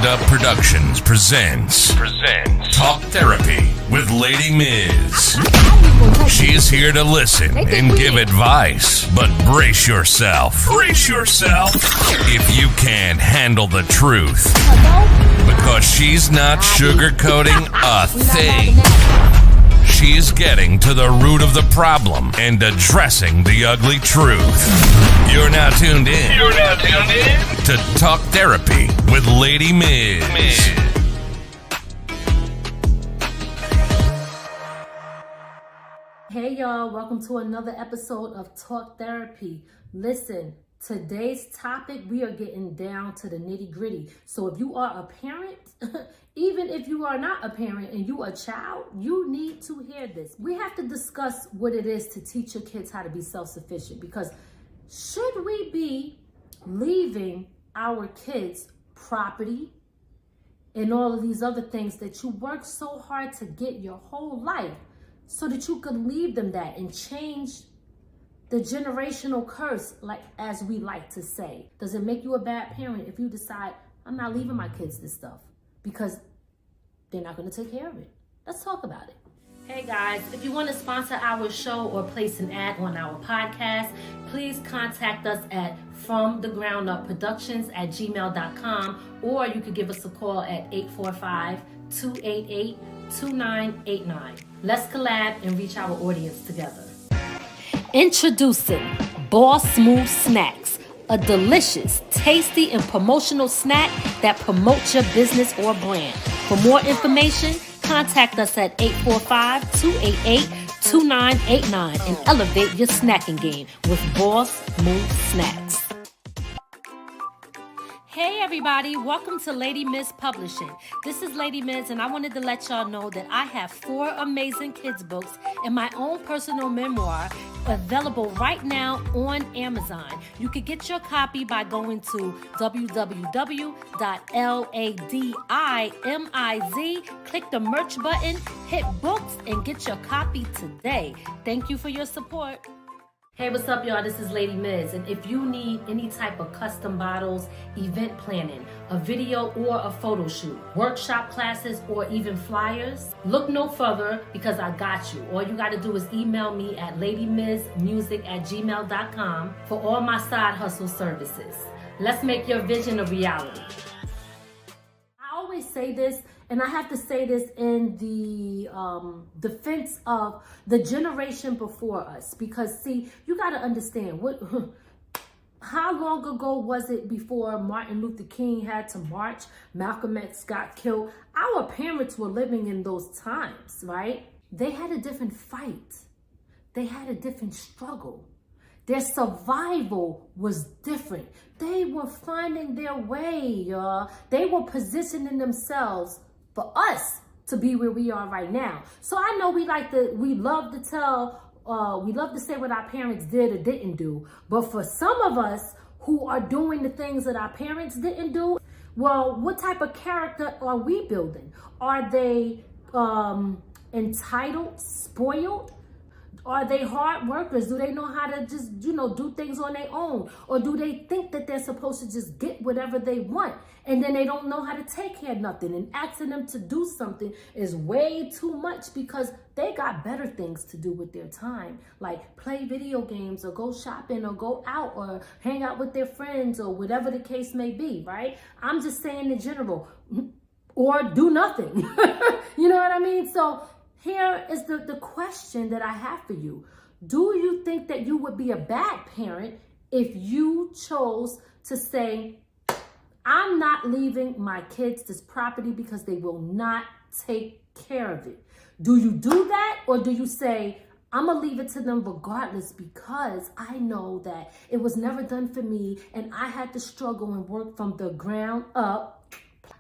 Ground Up Productions presents Talk Therapy with Ladi Miz. She's here to listen and give advice, but brace yourself. If you can't handle the truth, because she's not sugarcoating a thing. She's getting to the root of the problem and addressing the ugly truth. You're now tuned in to Talk Therapy with Ladi Miz. Hey y'all, welcome to another episode of Talk Therapy. Listen, today's topic, we are getting down to the nitty gritty. So if you are a parent, even if you are not a parent and you are a child, you need to hear this. We have to discuss what it is to teach your kids how to be self-sufficient, because should we be leaving our kids property and all of these other things that you work so hard to get your whole life so that you could leave them that and change the generational curse, like as we like to say? Does it make you a bad parent if you decide, I'm not leaving my kids this stuff because they're not going to take care of it? Let's talk about it. Hey guys, if you want to sponsor our show or place an ad on our podcast, please contact us at fromthegroundupproductions@gmail.com, or you could give us a call at 845-288-2989. Let's collab and reach our audience together. Introducing Boss Smooth Snacks, a delicious, tasty, and promotional snack that promotes your business or brand. For more information, contact us at 845-288-2989 and elevate your snacking game with Boss Smooth Snacks. Hey everybody, welcome to Ladi Miz Publishing. This is Ladi Miz, and I wanted to let y'all know that I have 4 amazing kids books and my own personal memoir available right now on Amazon. You could get your copy by going to www.ladimiz, click the merch button, hit books, and get your copy today. Thank you for your support. Hey, what's up, y'all? This is Ladi Miz, and if you need any type of custom bottles, event planning, a video or a photo shoot, workshop classes, or even flyers, look no further, because I got you. All you got to do is email me at ladimizmusic@gmail.com for all my side hustle services. Let's make your vision a reality. I always say this, and I have to say this in the defense of the generation before us, because see, you got to understand how long ago was it before Martin Luther King had to march, Malcolm X got killed? Our parents were living in those times, right? They had a different fight. They had a different struggle. Their survival was different. They were finding their way, y'all. They were positioning themselves for us to be where we are right now. So I know we love to say what our parents did or didn't do. But for some of us who are doing the things that our parents didn't do, well, what type of character are we building? Are they entitled, spoiled? Are they hard workers? Do they know how to just, do things on their own? Or do they think that they're supposed to just get whatever they want, and then they don't know how to take care of nothing? And asking them to do something is way too much, because they got better things to do with their time, like play video games or go shopping or go out or hang out with their friends or whatever the case may be, right? I'm just saying in general, or do nothing. You know what I mean? So here is the question that I have for you. Do you think that you would be a bad parent if you chose to say, I'm not leaving my kids this property because they will not take care of it? Do you do that, or do you say, I'm going to leave it to them regardless, because I know that it was never done for me and I had to struggle and work from the ground up?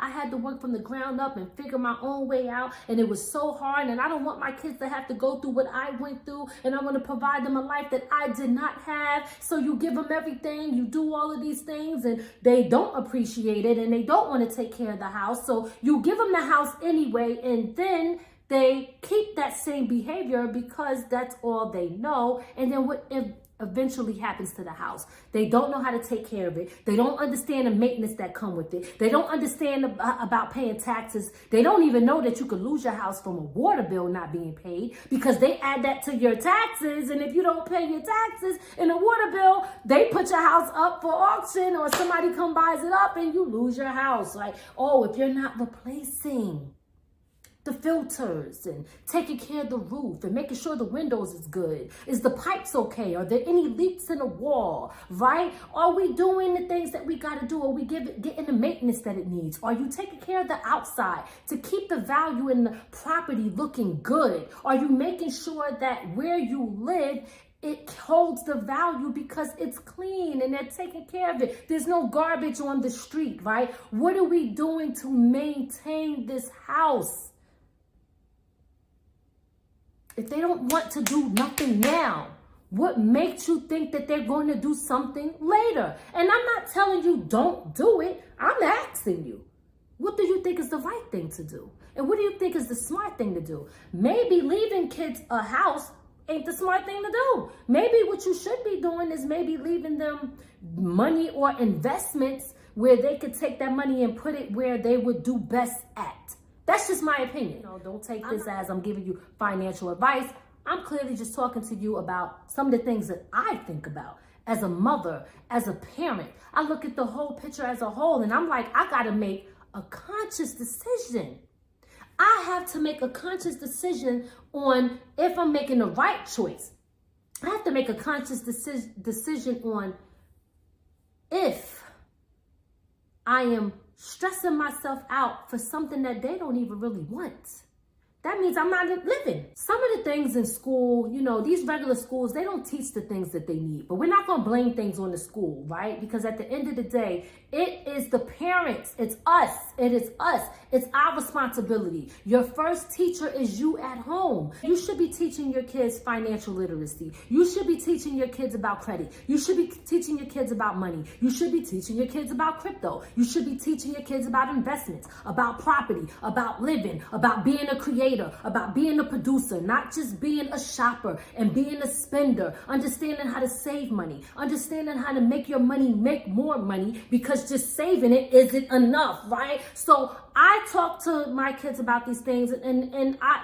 I had to work from the ground up and figure my own way out, and it was so hard, and I don't want my kids to have to go through what I went through, and I want to provide them a life that I did not have. So you give them everything, you do all of these things, and they don't appreciate it, and they don't want to take care of the house. So you give them the house anyway, and then they keep that same behavior because that's all they know. And then what if eventually happens to the house. They don't know how to take care of it. They don't understand the maintenance that come with it. They don't understand about paying taxes. They don't even know that you could lose your house from a water bill not being paid, because they add that to your taxes. And if you don't pay your taxes and the water bill, they put your house up for auction, or somebody come buys it up and you lose your house. Like, oh, if you're not replacing the filters and taking care of the roof and making sure the windows is good. Is the pipes okay? Are there any leaks in the wall, right? Are we doing the things that we got to do? Are we getting the maintenance that it needs? Are you taking care of the outside to keep the value in the property looking good? Are you making sure that where you live, it holds the value because it's clean and they're taking care of it? There's no garbage on the street, right? What are we doing to maintain this house? If they don't want to do nothing now, what makes you think that they're going to do something later? And I'm not telling you don't do it. I'm asking you, what do you think is the right thing to do? And what do you think is the smart thing to do? Maybe leaving kids a house ain't the smart thing to do. Maybe what you should be doing is maybe leaving them money or investments where they could take that money and put it where they would do best at. That's just my opinion. Don't take this as I'm giving you financial advice. I'm clearly just talking to you about some of the things that I think about as a mother, as a parent. I look at the whole picture as a whole, and I'm like, I got to make a conscious decision. I have to make a conscious decision on if I'm making the right choice. I have to make a conscious decision on if I am stressing myself out for something that they don't even really want. That means I'm not living. Some of the things in school, these regular schools, they don't teach the things that they need. But we're not going to blame things on the school, right? Because at the end of the day, it is the parents. It's us. It is us. It's our responsibility. Your first teacher is you at home. You should be teaching your kids financial literacy. You should be teaching your kids about credit. You should be teaching your kids about money. You should be teaching your kids about crypto. You should be teaching your kids about investments, about property, about living, about being a creator, about being a producer, not just being a shopper and being a spender, understanding how to save money, understanding how to make your money make more money, because just saving it isn't enough, right? So I talk to my kids about these things, and I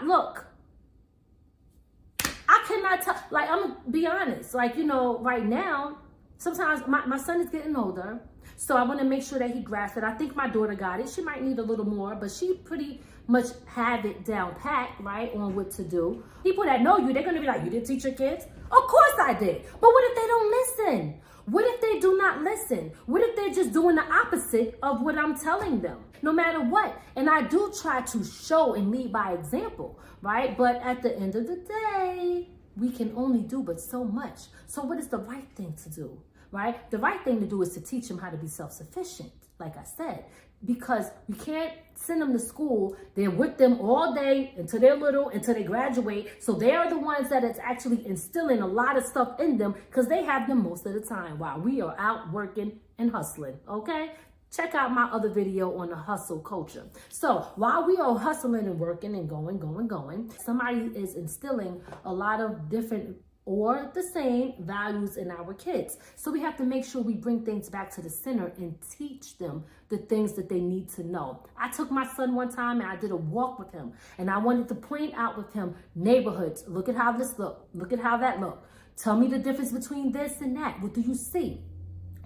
cannot tell, like, I'm gonna be honest, like, right now, sometimes my son is getting older, so I want to make sure that he grasps it. I think my daughter got it. She might need a little more, but she pretty much have it down pat, right, on what to do. People that know you, they're going to be like, you didn't teach your kids? Of course I did. But what if they don't listen? What if they do not listen? What if they're just doing the opposite of what I'm telling them? No matter what. And I do try to show and lead by example, right? But at the end of the day, we can only do but so much. So what is the right thing to do, right? The right thing to do is to teach them how to be self-sufficient, like I said, because we can't send them to school. They're with them all day until they're little, until they graduate. So they are the ones that is actually instilling a lot of stuff in them, because they have them most of the time while we are out working and hustling, okay? Check out my other video on the hustle culture. So while we are hustling and working and going, somebody is instilling a lot of different or the same values in our kids. So we have to make sure we bring things back to the center and teach them the things that they need to know. I took my son one time and I did a walk with him, and I wanted to point out with him neighborhoods. Look at how this look. Look at how that look. Tell me the difference between this and that. What do you see?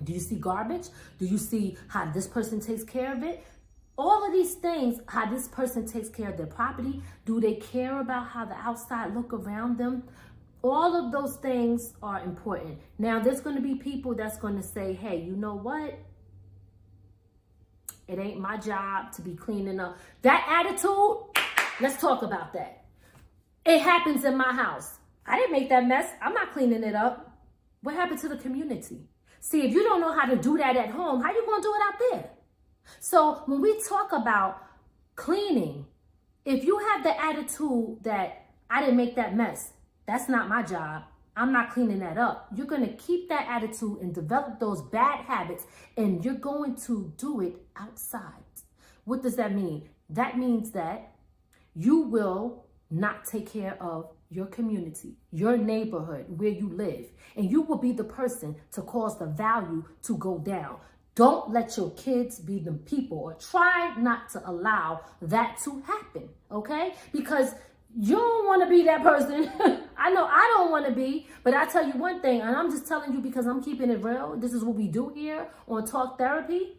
Do you see garbage? Do you see how this person takes care of it? All of these things, how this person takes care of their property. Do they care about how the outside look around them? All of those things are important. Now, there's going to be people that's going to say, hey, you know what? It ain't my job to be cleaning up. That attitude, let's talk about that. It happens in my house. I didn't make that mess. I'm not cleaning it up. What happened to the community? See, if you don't know how to do that at home, how you going to do it out there? So when we talk about cleaning, if you have the attitude that I didn't make that mess, that's not my job, I'm not cleaning that up, you're going to keep that attitude and develop those bad habits, and you're going to do it outside. What does that mean? That means that you will not take care of your community, your neighborhood, where you live, and you will be the person to cause the value to go down. Don't let your kids be them people, or try not to allow that to happen, okay? Because you don't want to be that person. I know I don't want to be, but I tell you one thing, and I'm just telling you because I'm keeping it real. This is what we do here on Talk Therapy.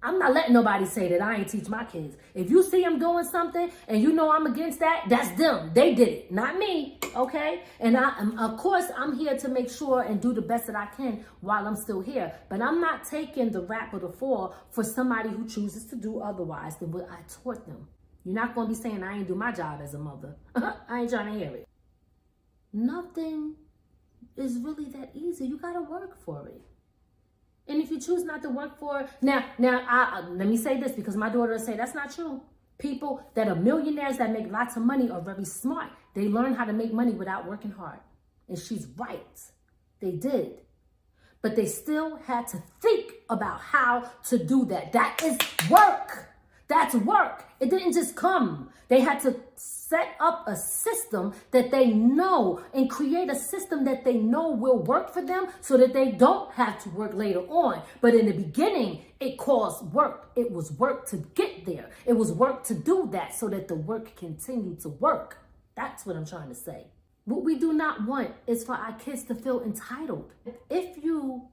I'm not letting nobody say that I ain't teach my kids. If you see them doing something and you know I'm against that, that's them. They did it, not me, okay? And of course, I'm here to make sure and do the best that I can while I'm still here. But I'm not taking the rap or the fall for somebody who chooses to do otherwise than what I taught them. You're not going to be saying I ain't do my job as a mother. I ain't trying to hear it. Nothing is really that easy. You got to work for it. And if you choose not to work for it, now, let me say this, because my daughter will say that's not true. People that are millionaires that make lots of money are very smart. They learn how to make money without working hard. And she's right. They did. But they still had to think about how to do that. That is work. That's work. It didn't just come. They had to set up a system that they know and create a system that they know will work for them so that they don't have to work later on. But in the beginning, it caused work. It was work to get there. It was work to do that so that the work continued to work. That's what I'm trying to say. What we do not want is for our kids to feel entitled. If you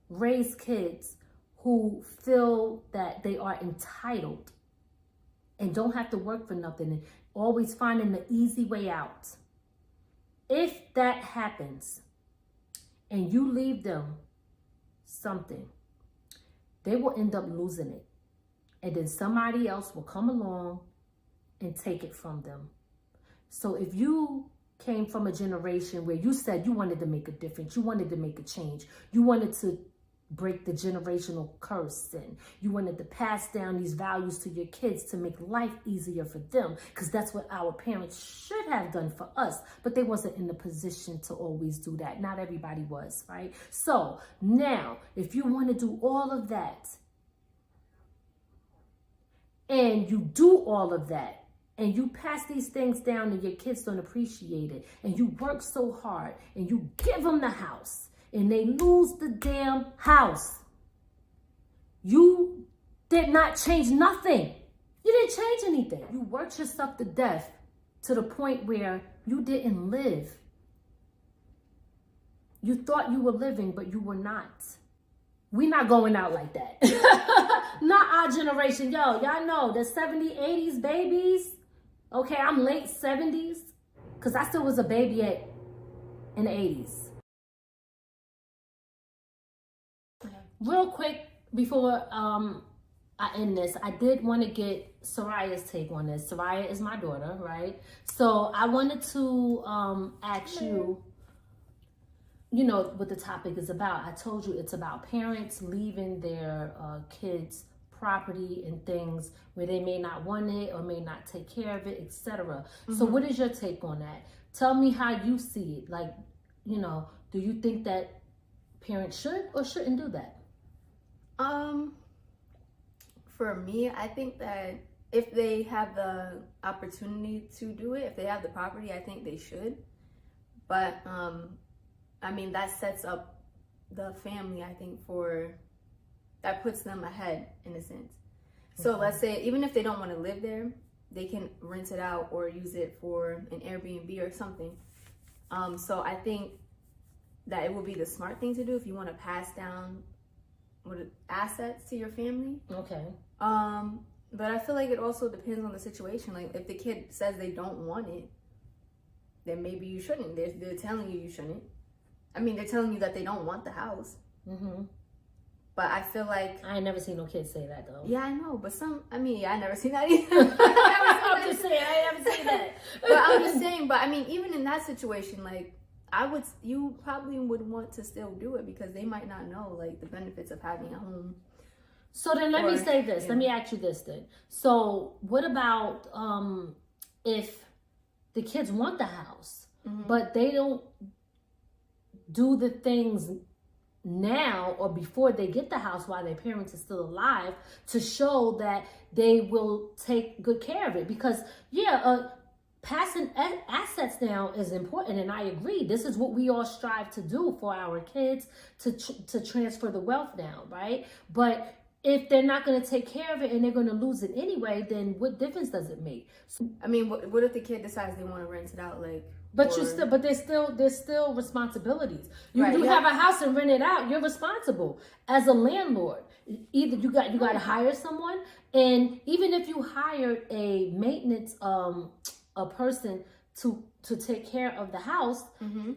raise kids who feel that they are entitled and don't have to work for nothing and always finding the easy way out, if that happens and you leave them something, they will end up losing it. And then somebody else will come along and take it from them. So if you came from a generation where you said you wanted to make a difference, you wanted to make a change, you wanted to break the generational curse, and you wanted to pass down these values to your kids to make life easier for them, because that's what our parents should have done for us, but they wasn't in the position to always do that. Not everybody was, right? So now, if you want to do all of that, and you do all of that, and you pass these things down and your kids don't appreciate it, and you work so hard, and you give them the house, and they lose the damn house, you did not change nothing. You didn't change anything. You worked yourself to death to the point where you didn't live. You thought you were living, but you were not. We're not going out like that. Not our generation. Yo, y'all know the 70s, 80s babies. Okay, I'm late 70s because I still was a baby in the 80s. Real quick, before I end this, I did want to get Soraya's take on this. Soraya is my daughter, right? So I wanted to ask you, you know, what the topic is about. I told you it's about parents leaving their kids property and things where they may not want it or may not take care of it, etc. So what is your take on that? Tell me how you see it. Like, you know, do you think that parents should or shouldn't do that? For me, I think that if they have the opportunity to do it, if they have the property, I think they should. But, I mean, that sets up the family, I think, that puts them ahead in a sense. So let's say, even if they don't want to live there, they can rent it out or use it for an Airbnb or something. So I think that it will be the smart thing to do if you want to pass down assets to your family. Okay. But I feel like it also depends on the situation. Like, if the kid says they don't want it, then maybe you shouldn't. They're telling you shouldn't. I mean, they're telling you that they don't want the house. But I feel like... I ain't never seen no kids say that, though. Yeah, I know. But I never seen that either. I'm just saying, I ain't never seen that. But I'm just saying, but I mean, even in that situation, like, you probably would want to still do it because they might not know, like, the benefits of having a home. So then let me say this. Yeah. Let me ask you this then. So what about if the kids want the house, but they don't do the things now or before they get the house while their parents are still alive to show that they will take good care of it? Because passing assets down is important, and I agree. This is what we all strive to do for our kids, to transfer the wealth down, right? But if they're not going to take care of it and they're going to lose it anyway, then what difference does it make? So, I mean, what if the kid decides they want to rent it out, like? but there's still responsibilities. You Right, do yeah. have a house and rent it out. You're responsible as a landlord. Either you got to hire someone, and even if you hired a maintenance a person to take care of the house,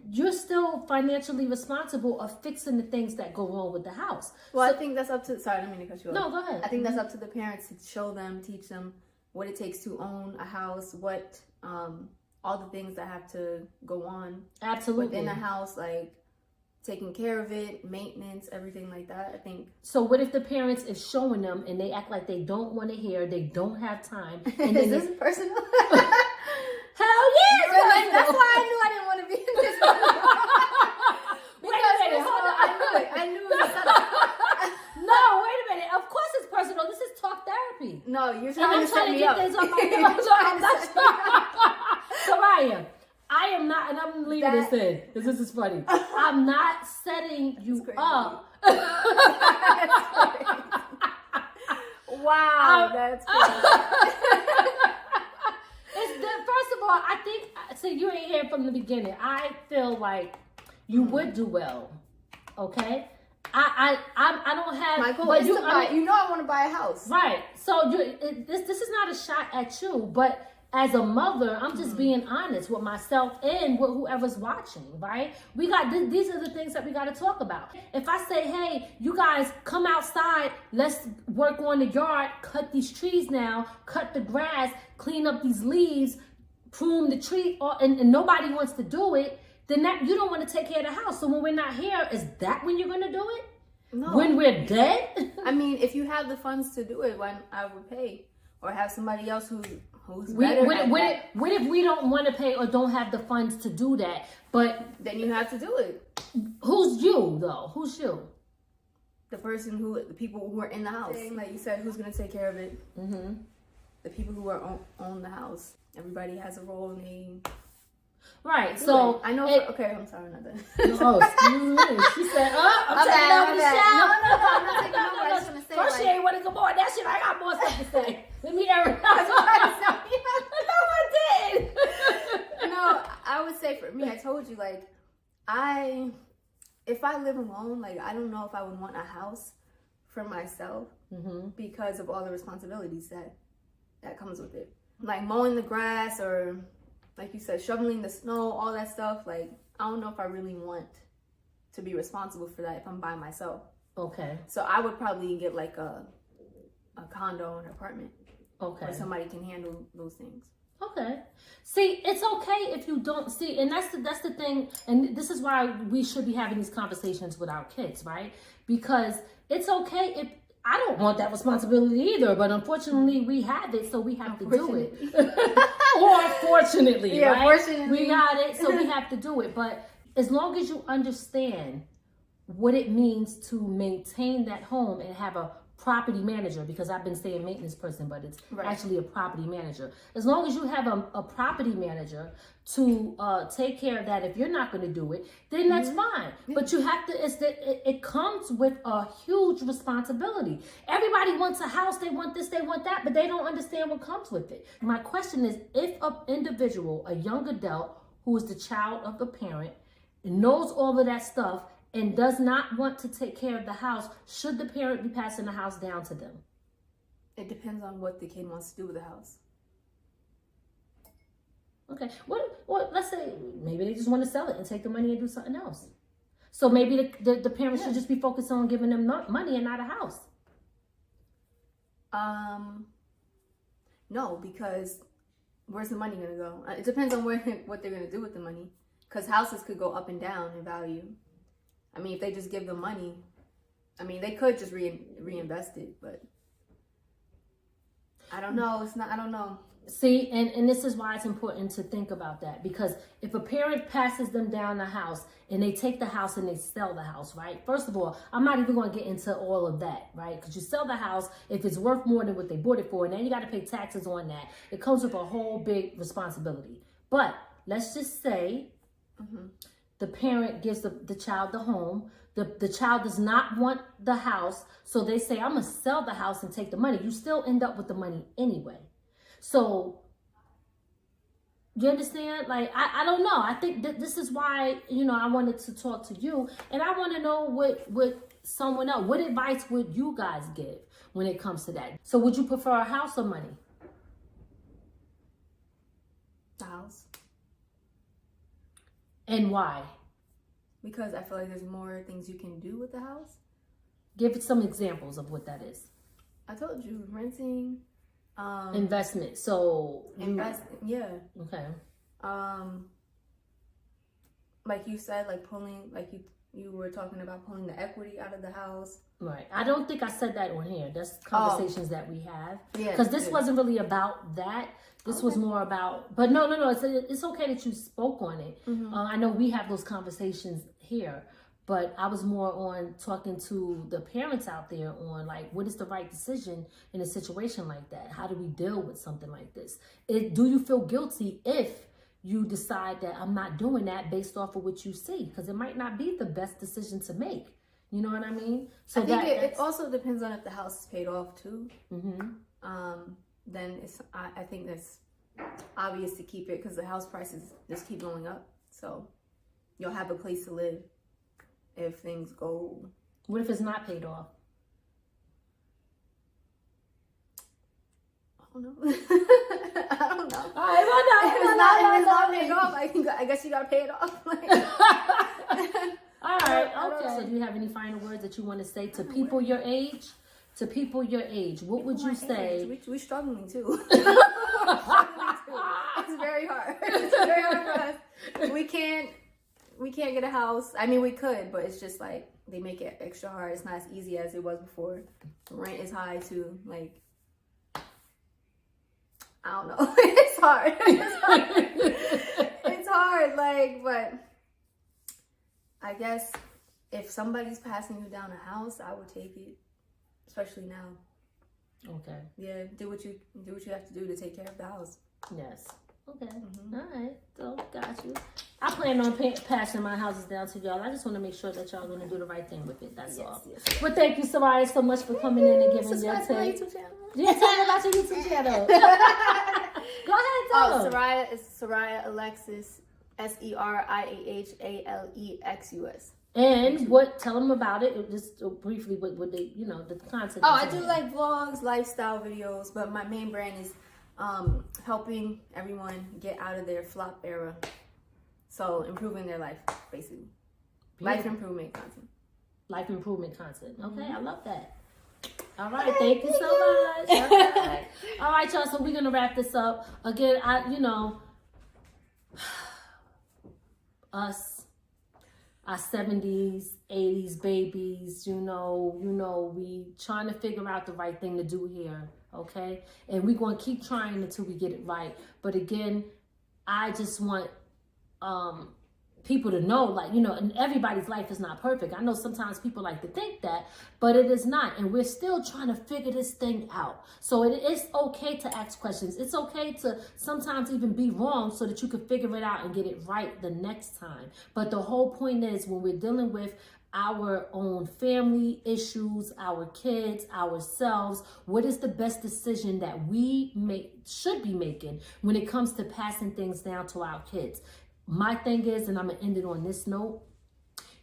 you're still financially responsible of fixing the things that go wrong with the house. Well, I think that's up to. Sorry, I didn't mean to cut you off. No, go ahead. I think that's up to the parents to show them, teach them what it takes to own a house, what all the things that have to go on Absolutely within a house, like taking care of it, maintenance, everything like that. I think. So what if the parents is showing them and they act like they don't want to hear, they don't have time, and Is then this personal? hell yeah, it's Like, that's personal. why I knew I didn't want to be in this. Wait a minute, hold on. I knew it was a setup. No, wait a minute. Of course it's personal. This is talk therapy. No, you're And trying I'm to set trying to me get up. things on my You're nerves. trying to set me up. Soraya, I am not, and I'm leaving this in because this is funny. I'm not setting you crazy. up. Wow, that's crazy. First of all, I think, so you ain't here from the beginning. I feel like you would do well, okay? I don't have. My goal but is to buy. You know, I want to buy a house. Right. So this is not a shot at you, but as a mother, I'm just being honest with myself and with whoever's watching, right? We got these are the things that we got to talk about. If I say, hey, you guys come outside, let's work on the yard, cut these trees now, cut the grass, clean up these leaves, prune the tree, and nobody wants to do it, then that you don't want to take care of the house. So when we're not here, is that when you're going to do it? No. When we're dead? I mean, if you have the funds to do it, when I would pay, or have somebody else who's What better at that, if we don't want to pay or don't have the funds to do that? But then you have to do it. who's you though? Who's you? The people who are in the house. Like you said, who's gonna take care of it? Mm-hmm. The people who are own the house. Everybody has a role in the. Right. So I know. Okay, I'm sorry, not that. Oh, excuse me. She said, "Oh, I'm taking over the show." No, I'm not taking over. I just want to say, First, she ain't want to come on that shit. I got more stuff to say. Let me hear it. No, I did. No, I would say for me, I told you, like, if I live alone, like, I don't know if I would want a house for myself because of all the responsibilities that comes with it. Like mowing the grass or, like you said, shoveling the snow, all that stuff. Like, I don't know if I really want to be responsible for that if I'm by myself. Okay. So I would probably get like a condo or an apartment. Okay. Where somebody can handle those things. Okay. See, it's okay if you don't see, and that's the thing, and this is why we should be having these conversations with our kids, right? Because it's okay if I don't want that responsibility either, but unfortunately we have it, so we have to do it. Or fortunately, yeah, right? Fortunately. We got it, so we have to do it. But as long as you understand what it means to maintain that home and have a property manager, because I've been saying maintenance person, but it's actually a property manager. As long as you have a property manager to take care of that, if you're not going to do it, then that's fine. But you have to, it comes with a huge responsibility. Everybody wants a house, they want this, they want that, but they don't understand what comes with it. My question is, if an individual, a young adult who is the child of the parent, knows all of that stuff, and does not want to take care of the house, should the parent be passing the house down to them? It depends on what the kid wants to do with the house. Okay. What? Let's say maybe they just want to sell it and take the money and do something else. So maybe the parents should just be focused on giving them money and not a house. No, because where's the money gonna go? It depends on what they're gonna do with the money. Because houses could go up and down in value. I mean, if they just give them money, I mean, they could just reinvest it, but I don't know. It's not. I don't know. See, and this is why it's important to think about that, because if a parent passes them down the house and they take the house and they sell the house, right? First of all, I'm not even going to get into all of that, right? Because you sell the house, if it's worth more than what they bought it for, and then you got to pay taxes on that. It comes with a whole big responsibility. But let's just say the parent gives the child the home. The child does not want the house, so they say, I'm going to sell the house and take the money. You still end up with the money anyway. So, you understand? Like, I don't know. I think that this is why, I wanted to talk to you. And I want to know what someone else, what advice would you guys give when it comes to that? So, would you prefer a house or money? The house. And why? Because I feel like there's more things you can do with the house. Give it some examples of what that is. I told you, renting. Investment. So yeah. Okay. Like you said, like pulling, like you were talking about pulling the equity out of the house. Right. I don't think I said that on here. That's conversations that we have. Yeah. Because this wasn't really about that. This was more about. But no. It's okay that you spoke on it. I know we have those conversations here. But I was more on talking to the parents out there on, like, what is the right decision in a situation like that? How do we deal with something like this? Do you feel guilty if you decide that I'm not doing that based off of what you see? Because it might not be the best decision to make. You know what I mean? So I think it also depends on if the house is paid off too. Then I think that's obvious to keep it because the house prices just keep going up. So you'll have a place to live. If things go... What if it's not paid off? I don't know. I don't know. All right, If it's not paid off, I guess you gotta pay it off. All right, okay. So do you have any final words that you want to say to people your age? To people your age, what would you say? We're struggling too. It's very hard. It's very hard for us. We can't get a house. I mean, we could, but it's just like they make it extra hard. It's not as easy as it was before. Rent is high too. Like, I don't know. It's hard. It's hard. Like, but I guess if somebody's passing you down a house, I would take it, especially now. Okay. Yeah, do what you have to do to take care of the house. Yes. Okay. All right. So, got you. I plan on passing my houses down to y'all. I just want to make sure that y'all going to do the right thing with it. That's all. Yes. Well, thank you, Soraya, so much for coming in and giving your take. Yeah, tell me about your YouTube channel. Go ahead, tell them. Soraya is Soraya Alexis, SERIAHALEXUS. And tell them about it, just briefly, what they, the content. I do like vlogs, lifestyle videos, but my main brand is helping everyone get out of their flop era. So improving their life, basically. Life improvement content. Life improvement content. Okay, I love that. All right, thank you so much. Okay. All right, y'all. So we're gonna wrap this up again. Us, our 70s, 80s babies. We trying to figure out the right thing to do here. Okay, and we're gonna keep trying until we get it right. But again, I just want people to know, and everybody's life is not perfect. I know sometimes people like to think that, but it is not. And we're still trying to figure this thing out. So it is okay to ask questions. It's okay to sometimes even be wrong so that you can figure it out and get it right the next time. But the whole point is when we're dealing with our own family issues, our kids, ourselves, what is the best decision that we should be making when it comes to passing things down to our kids? My thing is, and I'm going to end it on this note,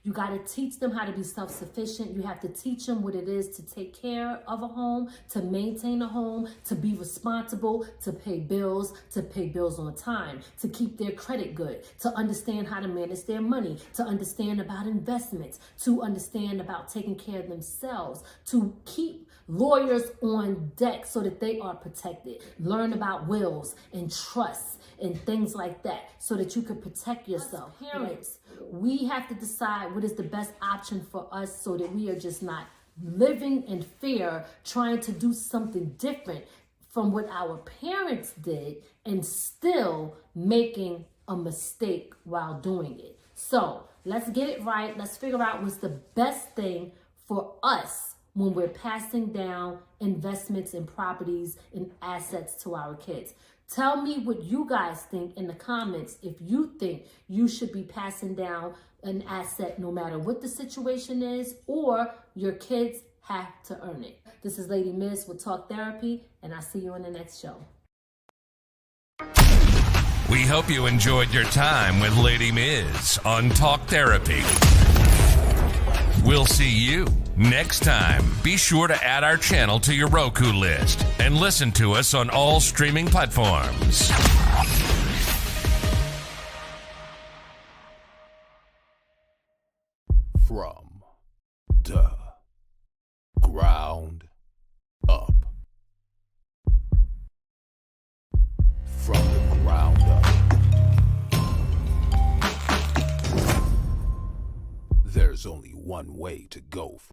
you got to teach them how to be self-sufficient. You have to teach them what it is to take care of a home, to maintain a home, to be responsible, to pay bills on time, to keep their credit good, to understand how to manage their money, to understand about investments, to understand about taking care of themselves, to keep lawyers on deck so that they are protected. Learn about wills and trusts and things like that so that you can protect yourself. Parents, we have to decide what is the best option for us so that we are just not living in fear, trying to do something different from what our parents did and still making a mistake while doing it. So let's get it right. Let's figure out what's the best thing for us when we're passing down investments in properties and assets to our kids. Tell me what you guys think in the comments if you think you should be passing down an asset no matter what the situation is, or your kids have to earn it. This is Lady Miz with Talk Therapy, and I'll see you in the next show. We hope you enjoyed your time with Lady Miz on Talk Therapy. We'll see you next time. Be sure to add our channel to your Roku list and listen to us on all streaming platforms. From the ground up. From the ground up. There's only one way to go.